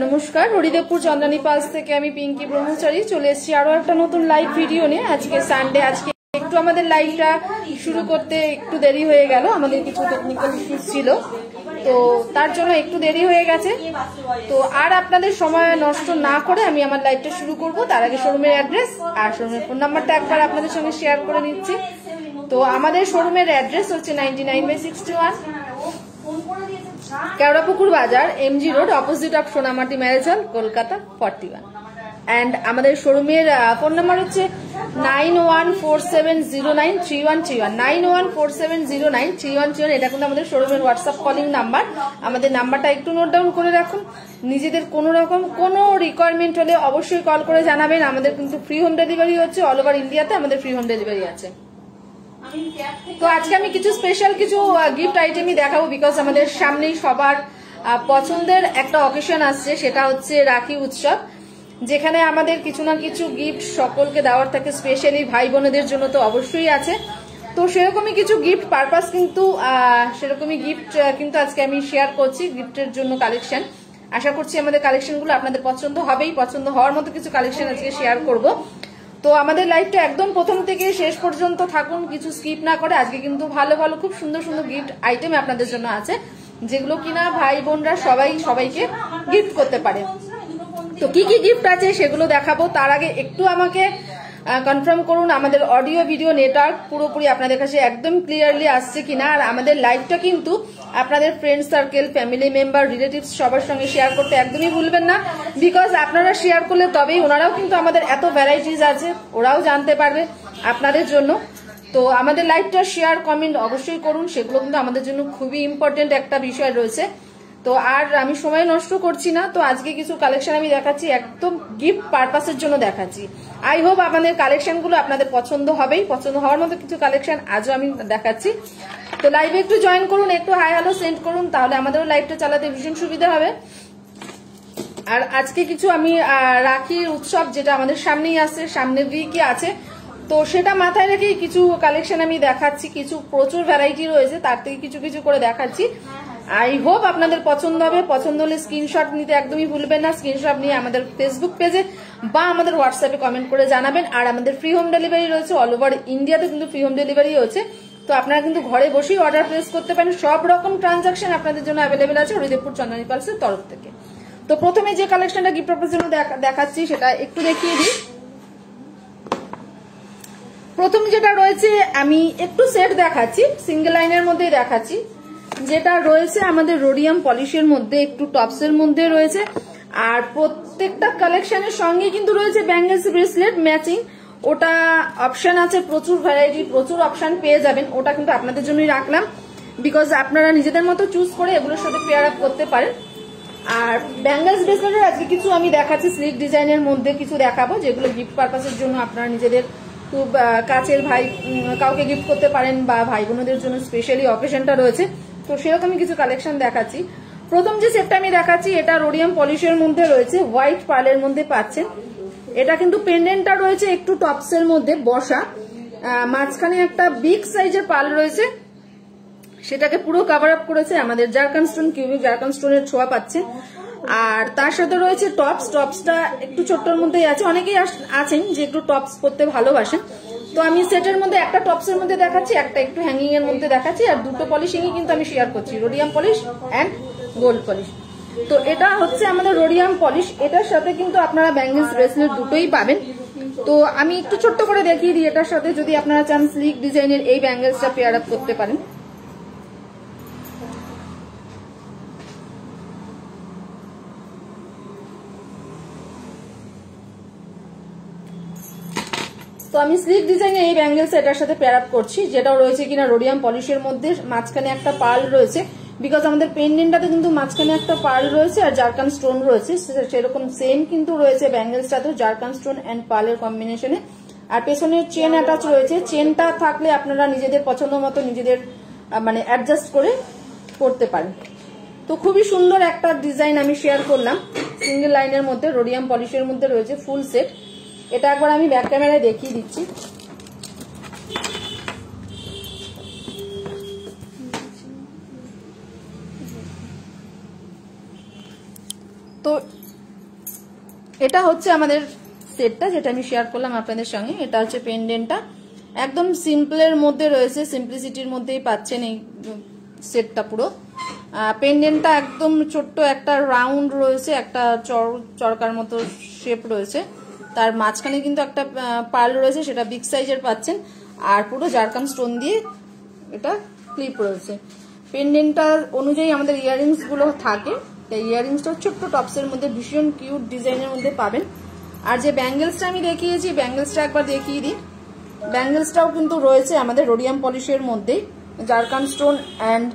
নমস্কার, হরিদেবপুর চন্দ্রানী পালস থেকে আমি পিঙ্কি ব্রহ্মচারী চলে এসেছি আরো একটা নতুন লাইভ ভিডিও নিয়ে। আজকে সানডে, আজকে একটু আমাদের লাইভটা শুরু করতে একটু দেরি হয়ে গেল, আমাদের কিছু টেকনিক্যাল ইস্যুস ছিল, তো তার জন্য একটু দেরি হয়ে গেছে। তো আর আপনাদের সময় নষ্ট না করে আমি আমার লাইভটা শুরু করব। তার আগে শোরুমের অ্যাড্রেস আর শোরুমের ফোন নাম্বারটা একবার আপনাদের সঙ্গে শেয়ার করে নিচ্ছি। তো আমাদের শোরুমের অ্যাড্রেস হচ্ছে 99/61 কেওড়াপুকুর বাজার, MG road, opposite of Sonamati marriage hall, Kolkata 41। And আমাদের শোরুমের ফোন নাম্বার হচ্ছে 9147093131 9147093131। এটা কিন্তু আমাদের শোরুমের হোয়াটসঅ্যাপ কলিং নাম্বার। আমাদের নাম্বারটা একটু নোট ডাউন করে রাখুন। নিজেদের কোনো রকম কোনো রিকোয়ারমেন্ট হলে অবশ্যই কল করে জানাবেন। আমাদের কিন্তু ফ্রি হোম ডেলিভারি হচ্ছে, অল ওভার ইন্ডিয়াতে আমাদের ফ্রি হোম ডেলিভারি আছে। তো আজকে আমি কিছু স্পেশাল কিছু গিফট আইটেমই দেখাবো, বিকজ আমাদের সামনেই সবার পছন্দের একটা অকেশন আসছে, সেটা হচ্ছে রাখি উৎসব, যেখানে আমাদের কিছু না কিছু গিফট সকলকে দেওয়ার থাকে, স্পেশালি ভাই বোনেদের জন্য তো অবশ্যই আছে। তো সেরকমই কিছু গিফট পারপাস কিন্তু সেরকমই গিফট কিন্তু আজকে আমি শেয়ার করছি, গিফটের জন্য কালেকশন। আশা করছি আমাদের কালেকশনগুলো আপনাদের পছন্দ হবেই, পছন্দ হওয়ার মতো কিছু কালেকশন আজকে শেয়ার করব। তো আমাদের লাইভটা একদম প্রথম থেকে শেষ পর্যন্ত থাকুন, কিছু স্কিপ না করে। আজকে কিন্তু ভালো ভালো খুব সুন্দর সুন্দর গিফট আইটেম আপনাদের জন্য আছে, যেগুলো কিনা ভাই বোনরা সবাইকে গিফট করতে পারে। তো কি কি গিফট আছে সেগুলো দেখাবো। তার আগে একটু আমাকে কনফার্ম করুন আমাদের অডিও ভিডিও নেটওয়ার্ক পুরোপুরি আপনাদের কাছে একদম ক্লিয়ারলি আসছে কিনা। আর আমাদের লাইভটা কিন্তু আপনাদের friend circle, family member, relatives সবার সঙ্গে শেয়ার করতে একদমই ভুলবেন না, বিকজ আপনারা শেয়ার করলে তবেই ওনারাও কিন্তু আমাদের এত ভ্যারাইটিস আছে ওরাও জানতে পারবে আপনাদের জন্য। তো আমাদের লাইভটা শেয়ার কমেন্ট অবশ্যই করুন, সেগুলো কিন্তু আমাদের জন্য খুবই ইম্পর্টেন্ট একটা বিষয় রয়েছে। তো আর আমি সময় নষ্ট করছি না, তো আজকে কিছু কালেকশন আমি দেখাচ্ছি, একদম গিফট পারপাসের জন্য দেখাচ্ছি। আই হোপ আমাদের কালেকশনগুলো আপনাদের পছন্দ হবেই, পছন্দ হওয়ার মতো কিছু কালেকশন আজও আমি দেখাচ্ছি। তো লাইভে একটু জয়েন করুন, একটু হাই হ্যালো সেন্ড করুন, তাহলে আমাদেরও লাইভটা চালাতে ভীষণ সুবিধা হবে। আর আজকে কিছু আমি রাখির উৎসব যেটা আমাদের সামনেই আছে, সামনের উইকে আছে, তো সেটা মাথায় রেখেই কিছু কালেকশন আমি দেখাচ্ছি। কিছু প্রচুর ভ্যারাইটি রয়েছে, তার থেকে কিছু কিছু করে দেখাচ্ছি। আই হোপ আপনাদের পছন্দ হবে। পছন্দ হলে স্ক্রিনশট নিতে একদমই ভুলবেন না। স্ক্রিনশট নিয়ে আমাদের ফেসবুক পেজে বা আমাদের হোয়াটসঅ্যাপে কমেন্ট করে জানাবেন। আর আমাদের ফ্রি হোম ডেলিভারি রয়েছে, অল ওভার ইন্ডিয়াতে কিন্তু ফ্রি হোম ডেলিভারি হচ্ছে। তো আপনারা কিন্তু ঘরে বসেই অর্ডার প্লেস করতে পারেন। সব রকম ট্রানজাকশন আপনাদের জন্য অ্যাভেলেবেল আছে হরিদেবপুর চন্দ্রানী পালসের তরফ থেকে। তো প্রথমে যে কালেকশনটা গিফট পারপাসের জন্য দেখাচ্ছি সেটা একটু দেখিয়ে দিই। প্রথম যেটা রয়েছে আমি একটু সেট দেখাচ্ছি, সিঙ্গেল লাইনের মধ্যে দেখাচ্ছি, যেটা রয়েছে আমাদের রোডিয়াম পলিশের মধ্যে, একটু টপসের মধ্যে রয়েছে। আর প্রত্যেকটা কালেকশনের সঙ্গে কিন্তু রয়েছে ব্যাঙ্গেলস ব্রেসলেট ম্যাচিং। ওটা অপশন আছে, প্রচুর ভ্যারাইটি, প্রচুর অপশন পেয়ে যাবেন। ওটা কিন্তু আপনাদের জন্যই রাখলাম, বিকজ আপনারা নিজেদের মতো চুজ করে এগুলোর সাথে পেয়ার আপ করতে পারেন। আর ব্যাঙ্গেলস ব্রেসলেটের আজকে কিছু আমি দেখাচ্ছি, স্লিক ডিজাইনের মধ্যে কিছু দেখাবো, যেগুলো গিফট পারপাসের জন্য আপনারা নিজেদের খুব কাছের ভাই কাউকে গিফট করতে পারেন, বা ভাই বোনদের জন্য স্পেশালি অকেশনটা রয়েছে। তো সেরকমই কিছু কালেকশন দেখাচ্ছি। প্রথম যে সেটটা আমি দেখাচ্ছি এটা রোডিয়াম পলিশের মধ্যে রয়েছে, হোয়াইট পার্লের মধ্যে পাচ্ছেন। এটা কিন্তু পেন্ডেন্টটা রয়েছে একটু টপসের মধ্যে বসা, মাঝখানে একটা বিগ সাইজের পার্ল রয়েছে, সেটাকে পুরো কভার আপ করেছে আমাদের জারকান স্টোন, কিউবিক জারকান স্টোনের ছোঁয়া পাচ্ছে। আর তার সাথে রয়েছে টপস, টপসটা একটু ছোট্টর মধ্যেই আছে। অনেকেই আছেন যে একটু টপস পরতে ভালোবাসেন, তো আমি সেটের মধ্যে একটা টপসের মধ্যে দেখাচ্ছি, একটা একটু হ্যাঙ্গিং এর মধ্যে দেখাচ্ছি, আর দুটো পলিশিংই কিন্তু আমি শেয়ার করছি, rhodium polish and gold polish. তো এটা হচ্ছে আমাদের রোডিয়াম পলিশ, এটার সাথে কিন্তু আপনারা ব্যাঙ্গেলস ব্রেসলেট দুটোই পাবেন। তো আমি একটু ছোট্ট করে দেখিয়ে দিই, এটার সাথে যদি আপনারা চান স্লিক ডিজাইনের এই ব্যাঙ্গেলসটা পেয়ার আপ করতে পারেন। তো আমি স্লিক ডিজাইনের এই ব্যাঙ্গেলস এটার সাথে পেয়ার আপ করছি, যেটাও রয়েছে কিনা রোডিয়াম পলিশের মধ্যে, মাঝখানে একটা পার্ল রয়েছে, বিকজ আমাদের পেন্ডেন্টটাতে কিন্তু মাঝখানে একটা পার্ল রয়েছে আর জারকান স্টোন রয়েছে, সেরকম সেম কিন্তু রয়েছে ব্যাঙ্গেলসটাতেও জারকান স্টোন অ্যান্ড পার্লের কম্বিনেশনে। আর পেছনের চেন অ্যাটাচ রয়েছে, চেনটা থাকলে আপনারা নিজেদের পছন্দ মতো নিজেদের মানে অ্যাডজাস্ট করে করতে পারেন। তো খুবই সুন্দর একটা ডিজাইন আমি শেয়ার করলাম, সিঙ্গেল লাইনের মধ্যে রোডিয়াম পলিশের মধ্যে রয়েছে ফুল সেট। এটা একবার আমি ব্যাক ক্যামেরায় দেখিয়ে দিচ্ছি। তো এটা হচ্ছে আমাদের সেটটা, যেটা আমি শেয়ার করলাম আপনাদের সঙ্গে। এটা হচ্ছে পেন্ডেন্টটা, একদম সিম্পলের মধ্যে রয়েছে, সিম্পলিসিটির মধ্যেই পাচ্ছেন এই সেটটা পুরো। পেন্ডেন্টটা একদম ছোট্ট একটা রাউন্ড রয়েছে, একটা চরকার মতো শেপ রয়েছে, তার মাঝখানে কিন্তু একটা পার্ল রয়েছে, সেটা বিগ সাইজের পাচ্ছেন। আর পুরো জারকান স্টোন দিয়ে এটা ক্লিপ রয়েছে। পেন্ডেন্টটার অনুযায়ী আমাদের ইয়াররিংস গুলো থাকে, এই ইয়াররিংসটা ছোট্ট টপসের মধ্যে ভীষণ কিউট ডিজাইনের মধ্যে পাবেন। আর যে ব্যাঙ্গেলসটা আমি দেখিয়েছি, ব্যাঙ্গেলসটা একবার দেখিয়ে দিই। ব্যাঙ্গেলসটাও কিন্তু রয়েছে আমাদের রোডিয়াম পলিশের মধ্যেই, জারকান স্টোন অ্যান্ড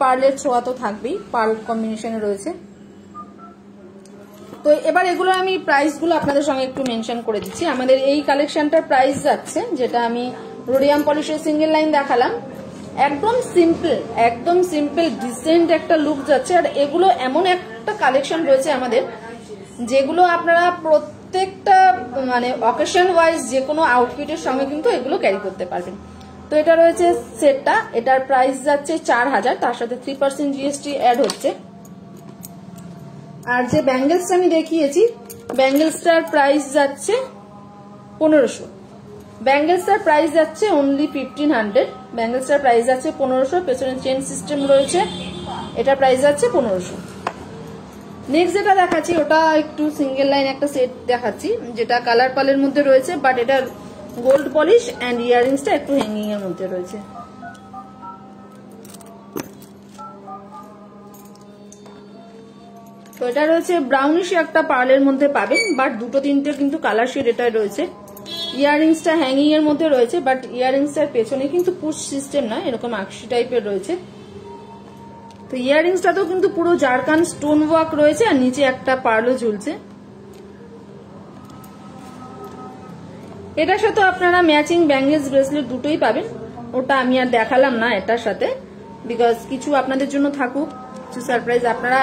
পার্লের ছোঁয়া তো থাকবেই, পার্ল কম্বিনেশনে রয়েছে। তো এবার এগুলো আমি প্রাইসগুলো আপনাদের সঙ্গে একটু মেনশন করে দিচ্ছি। আমাদের এই কালেকশনটার প্রাইস যাচ্ছে, যেটা আমি রোডিয়াম পলিশের সিঙ্গেল লাইন দেখালাম, একদম সিম্পল ডিসেন্ট একটা লুক যাচ্ছে। আর এগুলো এমন একটা কালেকশন রয়েছে আমাদের, যেগুলো আপনারা প্রত্যেকটা মানে অকেশন ওয়াইজ যে কোনো আউটফিটের সঙ্গে কিন্তু এগুলো ক্যারি করতে পারবেন। তো এটা রয়েছে সেটটা, এটার প্রাইস যাচ্ছে 4000, তার সাথে 3% জিএসটি অ্যাড হচ্ছে। আর যে ব্যাঙ্গেলসটা আমি দেখিয়েছি, ব্যাঙ্গেলসটার প্রাইস যাচ্ছে 1500, ব্যাঙ্গেলসটার প্রাইস যাচ্ছে অনলি 1500, ব্যাঙ্গেলসটার প্রাইস যাচ্ছে 1500, পেছনে চেন সিস্টেম রয়েছে, এটা প্রাইস যাচ্ছে 1500। নেক্সট যেটা দেখাচ্ছি ওটা একটু সিঙ্গেল লাইন একটা সেট দেখাচ্ছি, যেটা কালার পালের মধ্যে রয়েছে, বাট এটা গোল্ড পলিশ অ্যান্ড ইয়াররিংসটা একটু হ্যাঙ্গিং এর মধ্যে রয়েছে। তো এটা রয়েছে ব্রাউনিশ একটা পার্লের মধ্যে পাবেন, বাট দুটো তিনটে কিন্তু কালার শেড এটা রয়েছে। ইয়াররিংসটা হ্যাঙ্গিং এর মধ্যে রয়েছে, বাট ইয়াররিংসটার পেছনে কিন্তু পুশ সিস্টেম না, এরকম আকশি টাইপের রয়েছে। তো ইয়াররিংসটাতেও কিন্তু পুরো জারকান স্টোন ওয়ার্ক রয়েছে, আর নিচে একটা পার্লও ঝুলছে। এটার সাথে আপনারা ম্যাচিং ব্যাঙ্গেলস ব্রেসলেট দুটোই পাবেন, ওটা আমি আর দেখালাম না এটার সাথে, বিকজ কিছু আপনাদের জন্য থাকুক, কিছু সারপ্রাইজ আপনারা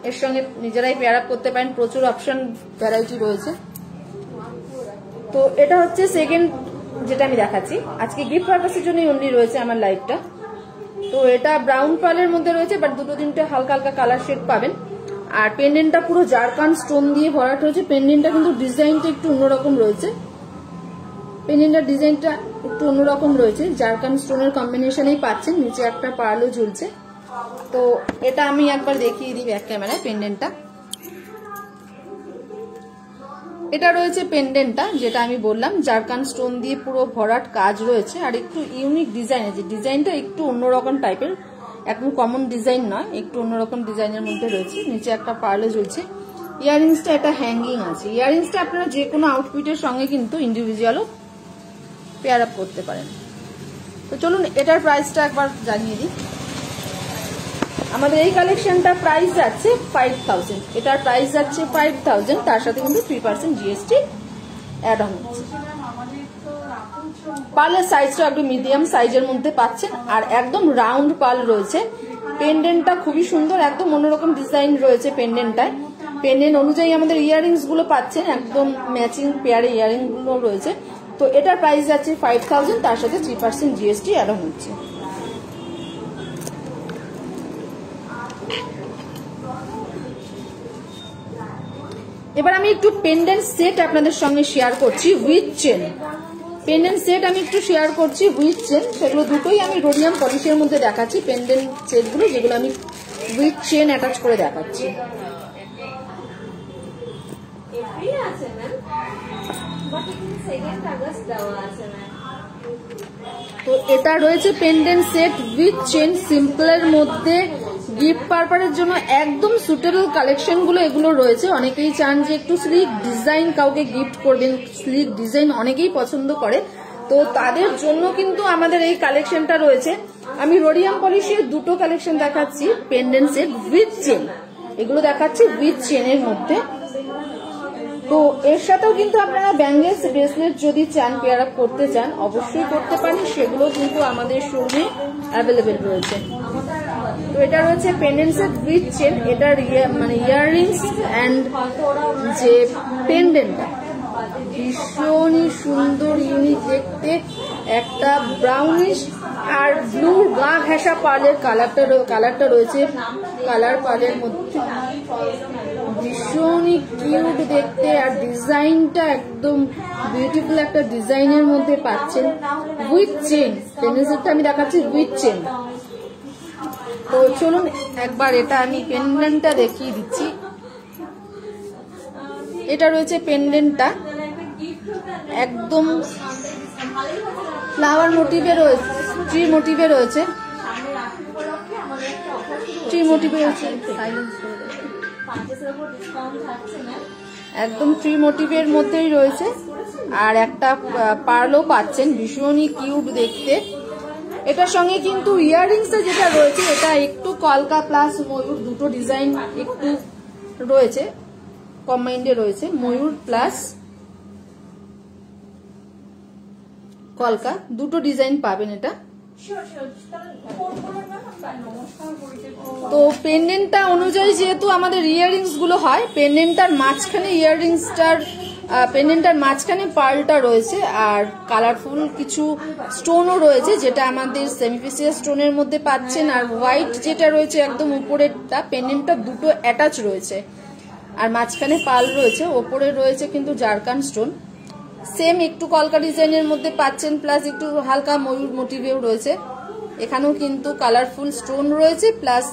এর সঙ্গে নিজেরাই পেয়ার আপ করতে পারেন, প্রচুর অপশন ভ্যারাইটি রয়েছে। তো এটা হচ্ছে সেকেন্ড যেটা আমি দেখাচ্ছি, আজকে গিফট পারপাসের জন্যই অনলি রয়েছে আমার লাইভটা। তো এটা ব্রাউন পার্লের মধ্যে রয়েছে, বাট দুটো তিনটে হালকা হালকা কালার শেড পাবেন। আর পেন্ডেন্টটা পুরো জারকান স্টোন দিয়ে ভরাট হয়েছে, পেন্ডেন্টটা কিন্তু ডিজাইনটা একটু অন্যরকম রয়েছে, পেন্ডেন্টের ডিজাইনটা একটু অন্যরকম রয়েছে, জারকান স্টোনের কম্বিনেশনেই পাচ্ছেন, নিচে একটা পার্লও ঝুলছে। তো এটা আমি একবার দেখিয়ে দিই ব্যাক ক্যামেরায় পেন্ডেন্টটা। এটা রয়েছে পেন্ডেন্টটা, যেটা আমি বললাম জারকান স্টোন দিয়ে পুরো ভরাট কাজ রয়েছে, আর একটু ইউনিক ডিজাইন আছে, ডিজাইনটা একটু অন্যরকম টাইপের, একদম কমন ডিজাইন নয়, একটু অন্যরকম ডিজাইনের মধ্যে রয়েছে, নিচে একটা পার্লও ঝুলছে। ইয়াররিংসটা এটা হ্যাঙ্গিং আছে, ইয়াররিংসটা আপনারা যে কোনো আউটফিটের সঙ্গে কিন্তু ইন্ডিভিজুয়ালও পেয়ার আপ করতে পারেন। তো চলুন এটার প্রাইসটা একবার জানিয়ে দিই। আমাদের এই কালেকশনটা প্রাইস যাচ্ছে 5000, এটার প্রাইস যাচ্ছে 5000, তার সাথে কিন্তু 3% জিএসটি অ্যাড অন হচ্ছে। পার্লের সাইজটা একটু মিডিয়াম সাইজের মধ্যে পাচ্ছেন, আর একদম রাউন্ড পার্ল রয়েছে। পেন্ডেন্টটা খুবই সুন্দর, একদম অন্যরকম ডিজাইন রয়েছে পেন্ডেন্টটায়। পেন্ডেন্ট অনুযায়ী আমাদের ইয়াররিংস গুলো পাচ্ছেন, একদম ম্যাচিং পেয়ারে ইয়াররিং গুলো রয়েছে। তো এটার প্রাইস যাচ্ছে 5000, তার সাথে 3% জিএসটি অ্যাড অন হচ্ছে। এবার আমি একটু পেন্ডেন্ট সেট আপনাদের সঙ্গে শেয়ার করছি উইথ চেন। পেন্ডেন্ট সেট আমি একটু শেয়ার করছি উইথ চেন, সেগুলো দুটোই আমি রোডিয়াম পলিশের মধ্যে দেখাচ্ছি। পেন্ডেন্ট সেটগুলো যেগুলো আমি উইথ চেন অ্যাটাচ করে দেখাচ্ছি। তো এটা রয়েছে পেন্ডেন্ট সেট উইথ চেন, সিম্পলের মধ্যে গিফট পারপাসের জন্য একদম সুটেবল কালেকশন গুলো এগুলো রয়েছে। অনেকেই চান যে একটু স্লিক ডিজাইন কাউকে গিফট করবেন, স্লিক ডিজাইন অনেকেই পছন্দ করে, তো তাদের জন্য কিন্তু আমাদের এই কালেকশনটা রয়েছে। আমি রোডিয়াম পলিশের দুটো কালেকশন দেখাচ্ছি, পেন্ডেন্ট সেট উইথ চেন, এগুলো দেখাচ্ছি উইথ চেনের মধ্যে। তো এর সাথেও কিন্তু আপনারা ব্যাঙ্গেলস ব্রেসলেট যদি চান পেয়ার আপ করতে চান অবশ্যই করতে পারেন, সেগুলো কিন্তু আমাদের শোরুমে অ্যাভেলেবেল রয়েছে। তো এটা রয়েছে পেন্ডেন্ট সেট উইথ চেন, এটার মানে ইয়াররিংস অ্যান্ড যে পেন্ডেন্টটা ভীষণই সুন্দর ইউনিক দেখতে, একটা ব্রাউনিশ আর ব্লু গা ঘেঁষা পার্লের কালারটা রয়েছে, কালার পার্লের মধ্যে ভীষণ ভীষণই কিউট দেখতে, আর ডিজাইনটা একদম বিউটিফুল একটা ডিজাইনের মধ্যে পাচ্ছেন উইথ চেন। পেন্ডেন্টটা আমি দেখাচ্ছি উইথ চেন। তো চলুন একবার এটা আমি পেন্ডেন্টটা দেখিয়ে দিচ্ছি। এটা রয়েছে পেন্ডেন্টটা, একদম ফ্লাওয়ার মোটিভে রয়েছে, ট্রি মোটিভে রয়েছে, ট্রি মোটিভে রয়েছে, একদম ট্রি মোটিভের মধ্যেই রয়েছে। আর একটা পার্লও পাচ্ছেন, ভীষণই কিউট দেখতে। এটার সঙ্গে কিন্তু ইয়াররিংসটা যেটা রয়েছে এটা একটু কলকা প্লাস ময়ূর দুটো ডিজাইন একটু রয়েছে, কম্বাইন্ডে রয়েছে ময়ূর প্লাস কলকা দুটো ডিজাইন পাবেন এটা। তো পেন্ডেন্টটা অনুযায়ী যেহেতু আমাদের ইয়াররিংস গুলো হয়, পেন্ডেন্টটার মাঝখানে ইয়াররিংসটার পেন্ডেন্টটার মাঝখানে পার্লটা রয়েছে, আর কালারফুল কিছু স্টোনও রয়েছে যেটা আমাদের সেমিফেসিয়াল স্টোনের মধ্যে পাচ্ছেন। আর হোয়াইট যেটা রয়েছে একদম উপরেরটা, পেন্ডেন্টটা দুটো অ্যাটাচ রয়েছে, আর মাঝখানে পার্ল রয়েছে, ওপরে রয়েছে কিন্তু জারকান স্টোন। সেম একটু কলকা ডিজাইনের মধ্যে পাচ্ছেন, প্লাস একটু হালকা ময়ূর মোটিভেও রয়েছে। এখানেও কিন্তু কালারফুল স্টোন রয়েছে প্লাস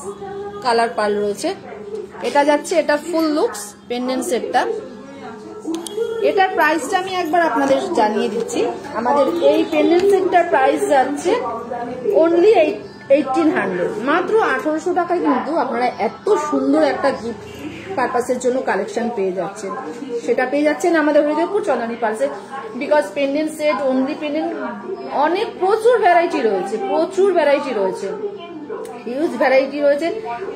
কালার পার্ল রয়েছে। এটা যাচ্ছে, এটা ফুল লুকস পেন্ডেন্ট সেটটা। এটার প্রাইসটা আমি একবার আপনাদের জানিয়ে দিচ্ছি। আমাদের এই পেন্ডেন্ট সেটটার প্রাইস যাচ্ছে অনলি 1800, মাত্র 1800 টাকায় কিন্তু আপনারা এত সুন্দর একটা গিফট পারপাসের জন্য কালেকশন পেয়ে যাচ্ছেন। সেটা পেয়ে যাচ্ছেন আমাদের হৃদয়পুর চন্দানী পার্সে। Because pendant set, only pendant, অনেক প্রচুর ভ্যারাইটি রয়েছে, প্রচুর ভ্যারাইটি রয়েছে, হিউজ ভ্যারাইটি রয়েছে।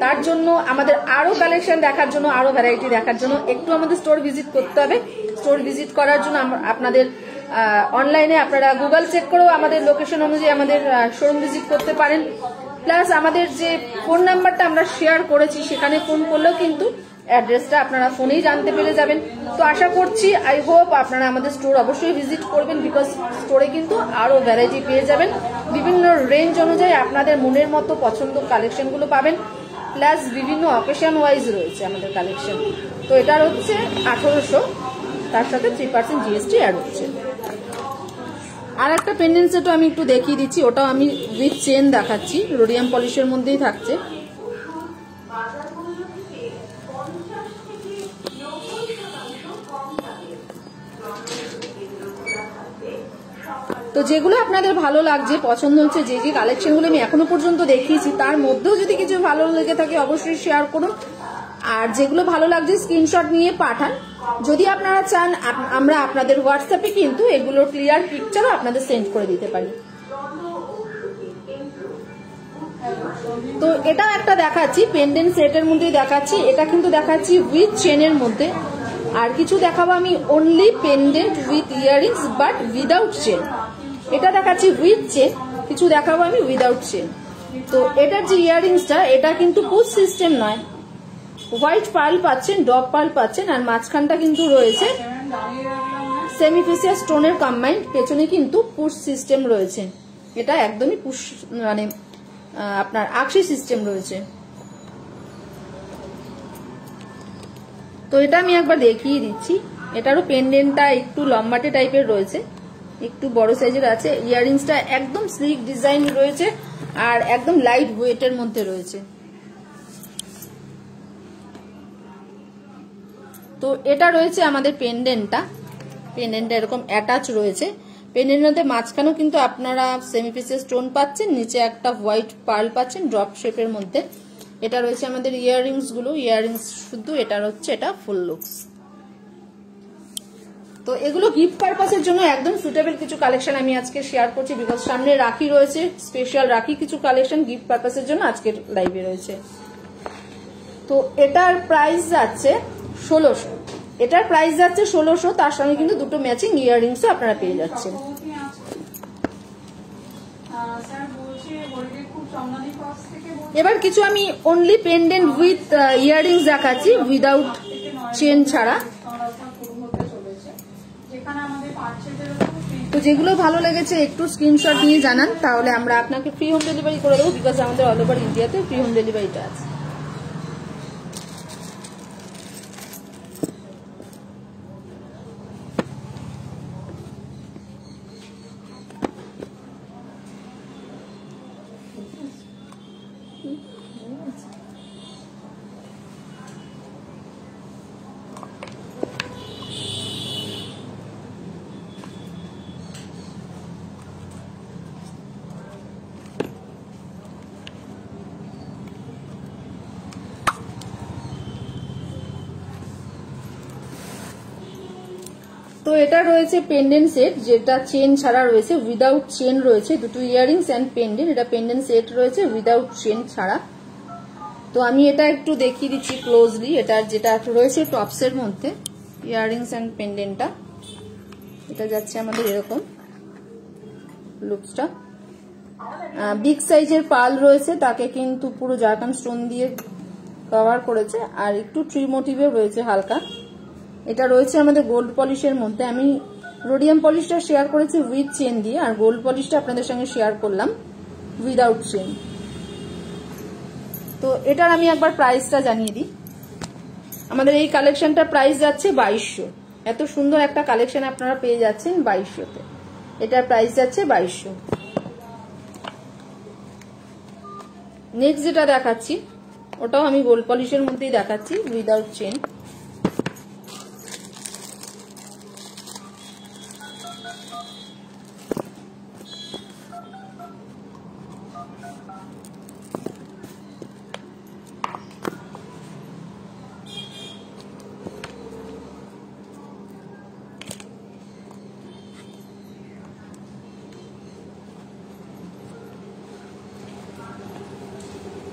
তার জন্য আমাদের আরো কালেকশন দেখার জন্য, আরো ভ্যারাইটি দেখার জন্য একটু আমাদের স্টোর ভিজিট করতে হবে। স্টোর ভিজিট করার জন্য আপনাদের অনলাইনে আপনারা গুগল চেক করেও আমাদের লোকেশন অনুযায়ী আমাদের শোরুম ভিজিট করতে পারেন। প্লাস আমাদের যে ফোন নাম্বারটা আমরা শেয়ার করেছি সেখানে ফোন করলেও কিন্তু অ্যাড্রেসটা আপনারা ফোনেই জানতে পেরে যাবেন। তো আশা করছি, আই হোপ আপনারা আমাদের স্টোর অবশ্যই ভিজিট করবেন, বিকজ স্টোরে কিন্তু আরো ভ্যারাইটি পেয়ে যাবেন। বিভিন্ন রেঞ্জ অনুযায়ী আপনাদের মনের মতো পছন্দ কালেকশনগুলো পাবেন, প্লাস বিভিন্ন অকেশন ওয়াইজ রয়েছে আমাদের কালেকশন। তো এটার হচ্ছে 1800, তার সাথে 3% জিএসটি অ্যাড হচ্ছে। আর একটা পেন্ডেন্ট সেটও আমি একটু দেখিয়ে দিচ্ছি, ওটাও আমি উইথ চেন দেখাচ্ছি, রোডিয়াম পলিশের মধ্যেই থাকছে। তো যেগুলো আপনাদের ভালো লাগছে, পছন্দ হচ্ছে, যে যে কালেকশনগুলো আমি এখনো পর্যন্ত দেখিয়েছি তার মধ্যেও যদি কিছু ভালো লেগে থাকে অবশ্যই শেয়ার করুন। আর যেগুলো ভালো লাগছে স্ক্রিনশট নিয়ে পাঠান। যদি আপনারা চান আমরা আপনাদের হোয়াটসঅ্যাপে কিন্তু এগুলো ক্লিয়ার পিকচারও আপনাদের সেন্ড করে দিতে পারি। তো এটা একটা দেখাচ্ছি, পেন্ডেন্ট সেটের মধ্যেই দেখাচ্ছি। এটা কিন্তু দেখাচ্ছি উইথ চেনের মধ্যে, আর কিছু দেখাবো আমি only pendant with earrings but without chain. এটা দেখাচ্ছি উইথ চেন, কিছু দেখাবো আমি উইদাউট চেন। তো এটার যে ইয়াররিংসটা, এটা কিন্তু পুশ সিস্টেম নয়, হোয়াইট পার্ল পাচ্ছেন, ডপ পার্ল পাচ্ছেন, আর মাঝখানটা কিন্তু রয়েছে সেমিফেসিয়াল স্টোনের কম্বাইন্ড, পেছনে কিন্তু পুশ সিস্টেম রয়েছে। এটা একদমই পুশ মানে আপনার আকশি সিস্টেম রয়েছে। তো এটা আমি একবার দেখিয়ে দিচ্ছি। এটারও পেন্ডেন্টটা একটু লম্বাটে টাইপের রয়েছে, একটু বড় সাইজের আছে। ইয়াররিংসটা একদম স্লিক ডিজাইন রয়েছে, আর একদম লাইট ওয়েটের মধ্যে রয়েছে। তো এটা রয়েছে আমাদের পেন্ডেন্টটা এরকম অ্যাটাচ রয়েছে। পেন্ডেন্টের মাঝখানেও কিন্তু আপনারা সেমিফেসিয়াল স্টোন পাচ্ছেন, নিচে একটা হোয়াইট পার্ল পাচ্ছেন ড্রপ শেপের মধ্যে। এটা রয়েছে আমাদের ইয়াররিংস গুলো, ইয়াররিংস শুধু এটা হচ্ছে, এটা ফুল লুকস। তো এগুলো গিফট পারপাসের জন্য একদম সুটেবল কিছু কালেকশন আমি আজকে শেয়ার করছি, বিকজ সামনে রাখি রয়েছে, স্পেশাল রাখি কিছু কালেকশন গিফট পারপাসের জন্য আজকের লাইভে রয়েছে। তো এটার প্রাইস যাচ্ছে 1600, এটার প্রাইস যাচ্ছে 1600, তার সঙ্গে কিন্তু দুটো ম্যাচিং ইয়াররিংসও আপনারা পেয়ে যাচ্ছেন। এবার কিছু আমি অনলি পেন্ডেন্ট উইথ ইয়াররিংস দেখাচ্ছি, উইদাউট চেন ছাড়া। তো যেগুলো ভালো লেগেছে একটু স্ক্রিনশট নিয়ে জানান, তাহলে আমরা আপনাকে ফ্রি হোম ডেলিভারি করে দেবো, বিকজ আমাদের অল ওভার ইন্ডিয়াতে ফ্রি হোম ডেলিভারিটা আছে। তো এটা রয়েছে পেন্ডেন্ট সেট, যেটা চেন ছাড়া রয়েছে, উইদাউট চেন রয়েছে, দুটো ইয়াররিংস অ্যান্ড পেন্ডেন্ট। এটা পেন্ডেন্ট সেট রয়েছে উইদাউট চেন ছাড়া। তো আমি এটা একটু দেখিয়ে দিচ্ছি ক্লোজলি। এটার যেটা রয়েছে টপসের মধ্যে ইয়াররিংস অ্যান্ড পেন্ডেন্টটা, এটা যাচ্ছে আমাদের এরকম লুকসটা। বিগ সাইজের পাল রয়েছে, তাকে কিন্তু পুরো জারকান স্টোন দিয়ে কভার করেছে, আর একটু ট্রি মোটিভেও রয়েছে হালকা। এটা রয়েছে আমাদের গোল্ড পলিশের মধ্যে। আমি রোডিয়াম পলিশটা শেয়ার করেছি উইথ চেন দিয়ে, আর গোল্ড পলিশটা আপনাদের সঙ্গে শেয়ার করলাম উইদাউট চেন। তো এটার আমি একবার প্রাইসটা জানিয়ে দিই। আমাদের এই কালেকশনটার প্রাইস যাচ্ছে 2200। এত সুন্দর একটা কালেকশন আপনারা পেয়ে যাচ্ছেন 2200-তে। এটার প্রাইস যাচ্ছে 2200। নেক্সট যেটা দেখাচ্ছি ওটাও আমি গোল্ড পলিশের মধ্যেই দেখাচ্ছি উইদাউট চেন।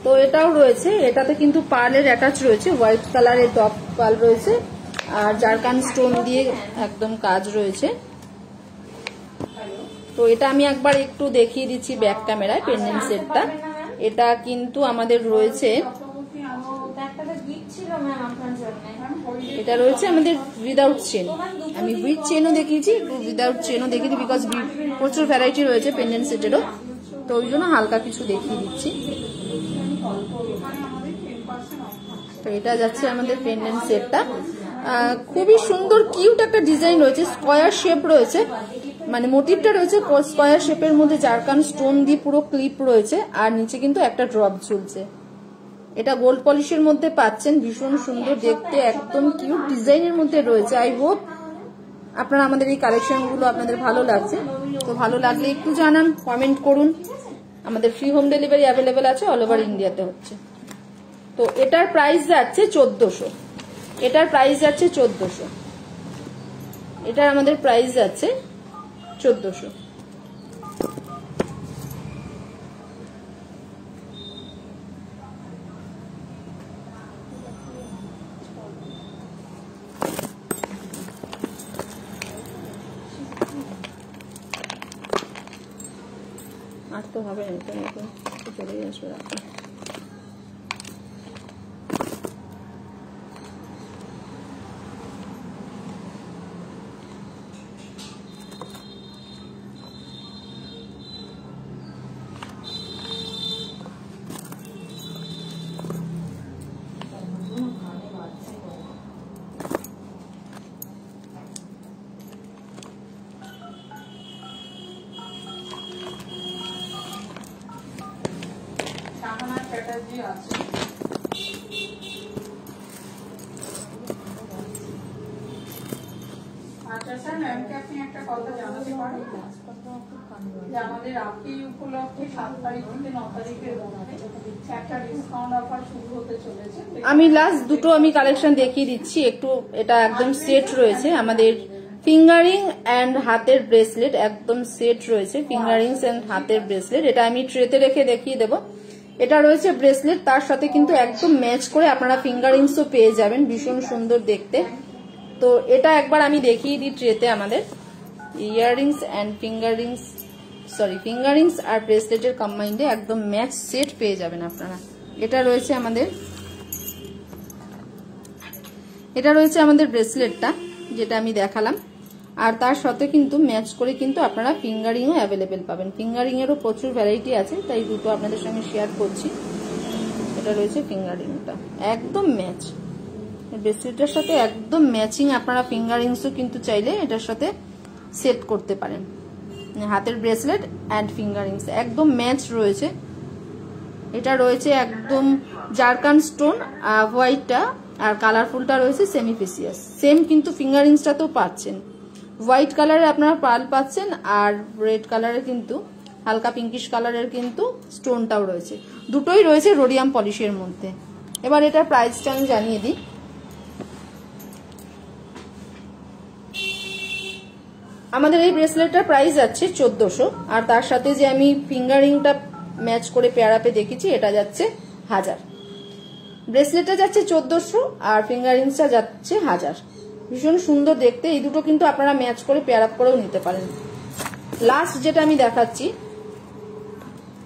তো এটাও রয়েছে, এটাতে কিন্তু পার্লের অ্যাটাচ রয়েছে, হোয়াইট কালারের টপ পার্ল রয়েছে, আর জারকান স্টোন দিয়ে একদম কাজ রয়েছে। তো এটা আমি একবার একটু দেখিয়ে দিচ্ছি ব্যাক ক্যামেরায় পেন্ডেন্ট সেটটা। এটা কিন্তু আমাদের রয়েছে, এটা রয়েছে আমাদের উইদাউট চেন। আমি উইথ চেনও দেখিয়েছি, উইদাউট চেনও দেখিয়েছি, বিকজ প্রচুর ভ্যারাইটি রয়েছে পেন্ডেন্ট সেটেরও, তো ওই জন্য হালকা কিছু দেখিয়ে দিচ্ছি। তো এটা যাচ্ছে আমাদের পেন্ডেন্ট সেটটা। খুবই সুন্দর কিউট একটা ডিজাইন রয়েছে, স্কোয়ার শেপ রয়েছে, মানে মোটিভটা রয়েছে স্কোয়ার শেপের মধ্যে জারকান স্টোন দিয়ে পুরো ক্লিপ রয়েছে, আর নিচে কিন্তু একটা ড্রপ ঝুলছে। এটা গোল্ড পলিশের মধ্যে পাচ্ছেন, ভীষণ সুন্দর দেখতে, একদম কিউট ডিজাইনের মধ্যে রয়েছে। আই হোপ আপনারা আমাদের এই কালেকশনগুলো আপনাদের ভালো লাগছে। তো ভালো লাগলে একটু জানান, কমেন্ট করুন। আমাদের ফ্রি হোম ডেলিভারি অ্যাভেলেবেল আছে, অল ওভার ইন্ডিয়াতে হচ্ছে। তো এটার প্রাইস যাচ্ছে 1400। এটার প্রাইস যাচ্ছে 1400। এটার আমাদের প্রাইস যাচ্ছে 1400। আর তো হবে না, চলে আসবে রাখি। আচ্ছা স্যার, ম্যামকে আপনি একটা কথা জানাতে পারেন যে আমাদের রাখি উপলক্ষে 7 তারিখ থেকে 9 তারিখের মধ্যে একটা ডিসকাউন্ট অফার শুরু হতে চলেছে। আমি লাস্ট দুটো আমি কালেকশন দেখিয়ে দিচ্ছি একটু। এটা একদম সেট রয়েছে আমাদের, ফিঙ্গারিং অ্যান্ড হাতের ব্রেসলেট, একদম সেট রয়েছে ফিঙ্গারিংস অ্যান্ড হাতের ব্রেসলেট। এটা আমি ট্রেতে রেখে দেখিয়ে দেবো। এটা রয়েছে ব্রেসলেট, তার সাথে কিন্তু একদম ম্যাচ করে আপনারা ফিঙ্গারিংসও পেয়ে যাবেন, ভীষণ সুন্দর দেখতে। তো এটা একবার আমি দেখিয়ে দিই ট্রেতে। আমাদের ইয়াররিংস অ্যান্ড ফিঙ্গারিংস আর ব্রেসলেটের কম্বাইন্ডে একদম ম্যাচ সেট পেয়ে যাবেন আপনারা। এটা রয়েছে আমাদের ব্রেসলেটটা, যেটা আমি দেখালাম, আর তার সাথে কিন্তু ম্যাচ করে কিন্তু আপনারা ফিঙ্গারিংও অ্যাভেলেবেল পাবেন। ফিঙ্গারিং এরও প্রচুর ভ্যারাইটি আছে, তাই দুটো আপনাদের সঙ্গে শেয়ার করছি। এটা রয়েছে ফিঙ্গারিংটা, একদম ম্যাচ ব্রেসলেটের সাথে একদম ম্যাচিং। আপনারা ফিঙ্গারিংসও কিন্তু চাইলে এটার সাথে সেট করতে পারেন। হাতের ব্রেসলেট অ্যান্ড ফিঙ্গারিংস একদম ম্যাচ রয়েছে। এটা রয়েছে একদম জারকান স্টোন হোয়াইটটা, আর কালারফুলটা রয়েছে সেমিফিসিয়াস। সেম কিন্তু ফিঙ্গারিংসটাতেও পাচ্ছেন, হোয়াইট কালারের আপনারা পার্ল পাচ্ছেন, আর রেড কালারের কিন্তু হালকা পিঙ্কিশ কালারের কিন্তু স্টোনটাও রয়েছে। দুটোই রয়েছে রোডিয়াম পলিশের মধ্যে। এবার এটার প্রাইসটা আমি জানিয়ে দিই। আমাদের এই ব্রেসলেটটার প্রাইস যাচ্ছে 1400, আর তার সাথে যে আমি ফিঙ্গারিংটা ম্যাচ করে পেয়ার আপে দেখেছি এটা যাচ্ছে 1000। ব্রেসলেটটা যাচ্ছে 1400 আর ফিঙ্গারিংসটা যাচ্ছে 1000। ভীষণ সুন্দর দেখতে, এই দুটো কিন্তু আপনারা ম্যাচ করে পেয়ার আপ করেও নিতে পারেন। লাস্ট যেটা আমি দেখাচ্ছি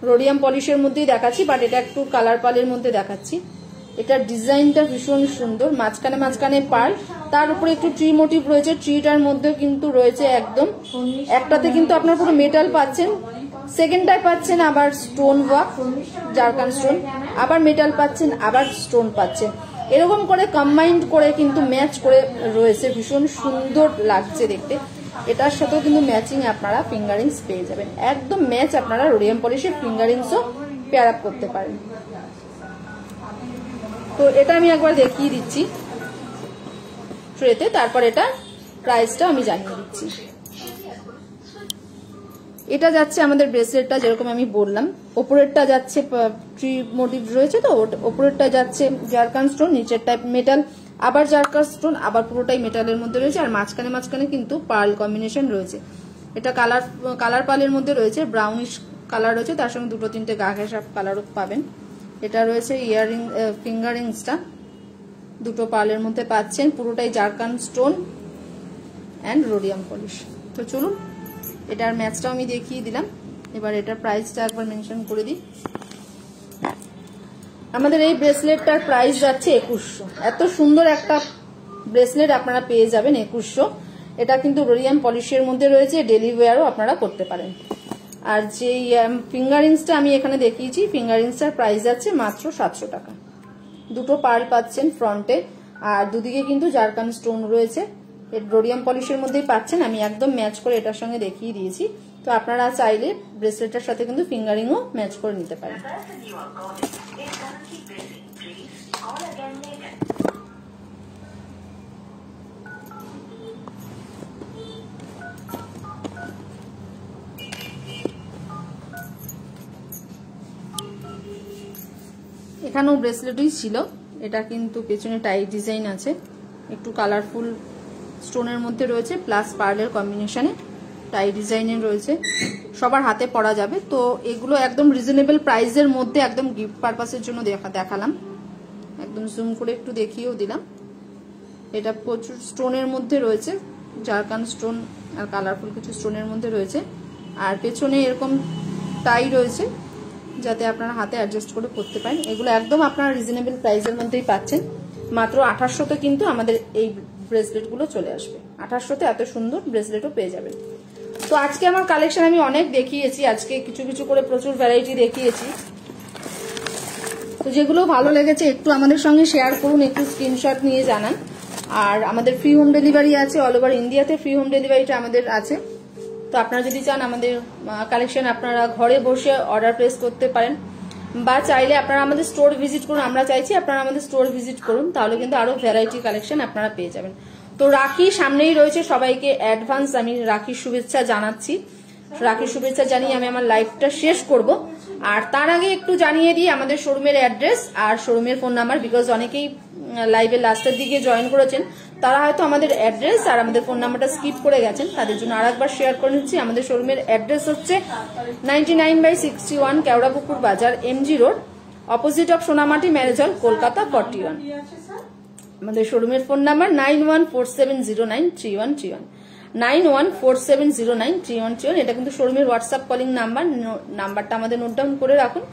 রোডিয়াম পলিশের মধ্যেই দেখাচ্ছি, বাট এটা একটু কালার পালের মধ্যে দেখাচ্ছি। এটার ডিজাইনটা ভীষণ সুন্দর, মাঝখানে মাঝখানে পার্ল, তার উপরে একটু ট্রি মোটিভ রয়েছে। ট্রিটার মধ্যেও কিন্তু রয়েছে একদম, একটাতে কিন্তু আপনার পুরো মেটাল পাচ্ছেন, সেকেন্ডটায় পাচ্ছেন আবার স্টোন ওয়ার্ক জারকান স্টোন, আবার মেটাল পাচ্ছেন, আবার স্টোন পাচ্ছেন। এরকম করে কম্বাইন্ড করে কিন্তু ম্যাচ করে রয়েছে, ভীষণ সুন্দর লাগছে দেখতে। এটার সাথেও কিন্তু ম্যাচিং আপনারা ফিঙ্গারিংস পেয়ে যাবেন, একদম ম্যাচ। আপনারা রোডিয়াম পলিশের ফিঙ্গারিংসও পেয়ার আপ করতে পারেন। তো এটা আমি একবার দেখিয়ে দিচ্ছি ট্রেতে, তারপর এটা প্রাইসটা আমি জানিয়ে দিচ্ছি। এটা যাচ্ছে আমাদের ব্রেসলেটটা, যেরকম আমি বললাম ওপরেরটা যাচ্ছে ট্রি মোটিভ রয়েছে, তো ওপরেরটা যাচ্ছে জারকান স্টোন, নিচেরটা মেটাল, আবার জারকান স্টোন, আবার পুরোটাই মেটালের মধ্যে রয়েছে, আর মাঝখানে মাঝখানে কিন্তু পার্ল কম্বিনেশন রয়েছে। এটা কালার পার্লের মধ্যে রয়েছে, ব্রাউনিশ কালার রয়েছে, তার সঙ্গে দুটো তিনটে গা ঘেঁষা কালারও পাবেন। এটা রয়েছে ইয়ারিং ফিঙ্গারিংসটা, দুটো পার্লের মধ্যে পাচ্ছেন, পুরোটাই zircon stone and rhodium polish. তো চলুন এটার ম্যাচটাও আমি দেখিয়ে দিলাম, এবার এটার প্রাইসটা একবার মেনশন করে দিই। আমাদের এই ব্রেসলেটটার প্রাইস যাচ্ছে 2100। এত সুন্দর একটা ব্রেসলেট আপনারা পেয়ে যাবেন 2100। এটা কিন্তু রোডিয়াম পলিশের মধ্যে রয়েছে, ডেলি ওয়্যারও আপনারা করতে পারেন। আর যে ফিঙ্গারিংসটা আমি এখানে দেখিয়েছি, ফিঙ্গারিংসটার প্রাইস যাচ্ছে মাত্র 700 টাকা। দুটো পার্ল পাচ্ছেন ফ্রন্টে, আর দুদিকে কিন্তু জারকান স্টোন রয়েছে, রোডিয়াম পলিশের মধ্যেই পাচ্ছেন। আমি একদম ম্যাচ করে এটার সঙ্গে দেখিয়ে দিয়েছি, তো আপনারা চাইলে ব্রেসলেটটার সাথে কিন্তু ফিঙ্গারিংও ম্যাচ করে নিতে পারেন। এখানেও ব্রেসলেটই ছিল, এটা কিন্তু পেছনে টাই ডিজাইন আছে, একটু কালারফুল স্টোনের মধ্যে রয়েছে, প্লাস পার্লের কম্বিনেশনে টাই ডিজাইনের রয়েছে, সবার হাতে পরা যাবে। তো এগুলো একদম রিজনেবল প্রাইসের মধ্যে, একদম গিফট পারপাসের জন্য দেখালাম, একদম জুম করে একটু দেখিয়েও দিলাম। এটা প্রচুর স্টোনের মধ্যে রয়েছে, জারকান স্টোন আর কালারফুল কিছু স্টোনের মধ্যে রয়েছে, আর পেছনে এরকম টাই রয়েছে যাতে আপনারা হাতে অ্যাডজাস্ট করে পরতে পারেন। এগুলো একদম আপনারা রিজনেবল প্রাইসের মধ্যেই পাচ্ছেন, মাত্র 2800তে কিন্তু আমাদের এই ব্রেসলেটগুলো চলে আসবে। 2800তে এত সুন্দর ব্রেসলেটও পেয়ে যাবেন। তো আজকে আমার কালেকশন আমি অনেক দেখিয়েছি, আজকে কিছু কিছু করে প্রচুর ভ্যারাইটি দেখিয়েছি। তো যেগুলো ভালো লেগেছে একটু আমাদের সঙ্গে শেয়ার করুন, একটু স্ক্রিনশট নিয়ে জানান। আর আমাদের ফ্রি হোম ডেলিভারি আছে, অল ওভার ইন্ডিয়াতে ফ্রি হোম ডেলিভারিটা আমাদের আছে। তো আপনারা যদি চান আমাদের কালেকশন আপনারা ঘরে বসে অর্ডার প্লেস করতে পারেন, বা চাইলে আপনারা আমাদের স্টোর ভিজিট করুন। আমরা চাইছি আপনারা আমাদের স্টোর ভিজিট করুন, তাহলে কিন্তু আরো ভ্যারাইটি কালেকশন আপনারা পেয়ে যাবেন। তো রাখি সামনেই রয়েছে, সবাইকে অ্যাডভান্স আমি রাখির শুভেচ্ছা জানাচ্ছি। রাখির শুভেচ্ছা জানিয়ে আমি আমার লাইভটা শেষ করব। আর তার আগে একটু জানিয়ে দিই আমাদের শোরুমের অ্যাড্রেস আর শোরুমের ফোন নাম্বার, বিকজ অনেকেই লাইভের লাস্টের দিকে জয়েন করেছেন, তারা হয়তো আমাদের অ্যাড্রেস আর আমাদের ফোন নাম্বারটা স্কিপ করে গেছেন, তাদের জন্য আরেকবার শেয়ার করে নিচ্ছি। আমাদের শোরুমের অ্যাড্রেস হচ্ছে 99/61 কেওড়াপুকুর বাজার, MG road, opposite of Sonamati marriage hall, Kolkata 41। আমাদের শোরুমের ফোন নাম্বার 9147093131, 9147093131। এটা কিন্তু শোরুমের হোয়াটসঅ্যাপ কলিং নাম্বারটা আমাদের নোট ডাউন করে রাখুন।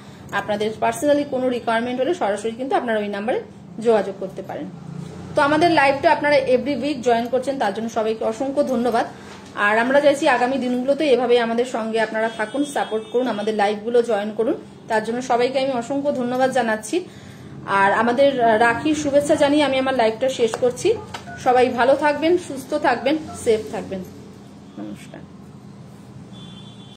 আপনাদের পার্সোনালি কোনো রিকোয়ারমেন্ট হলে সরাসরি কিন্তু আপনারা ওই নাম্বারে যোগাযোগ করতে পারেন। তো আমাদের লাইভটা আপনারা এভরি উইক জয়েন করছেন, তার জন্য সবাইকে অসংখ্য ধন্যবাদ। আর আমরা চাইছি আগামী দিনগুলোতে এভাবে আমাদের সঙ্গে আপনারা থাকুন, সাপোর্ট করুন, আমাদের লাইভগুলো জয়েন করুন, তার জন্য সবাইকে আমি অসংখ্য ধন্যবাদ জানাচ্ছি। আর আমাদের রাখির শুভেচ্ছা জানিয়ে আমি আমার লাইভটা শেষ করছি। সবাই ভালো থাকবেন, সুস্থ থাকবেন, সেফ থাকবেন। নমস্কার।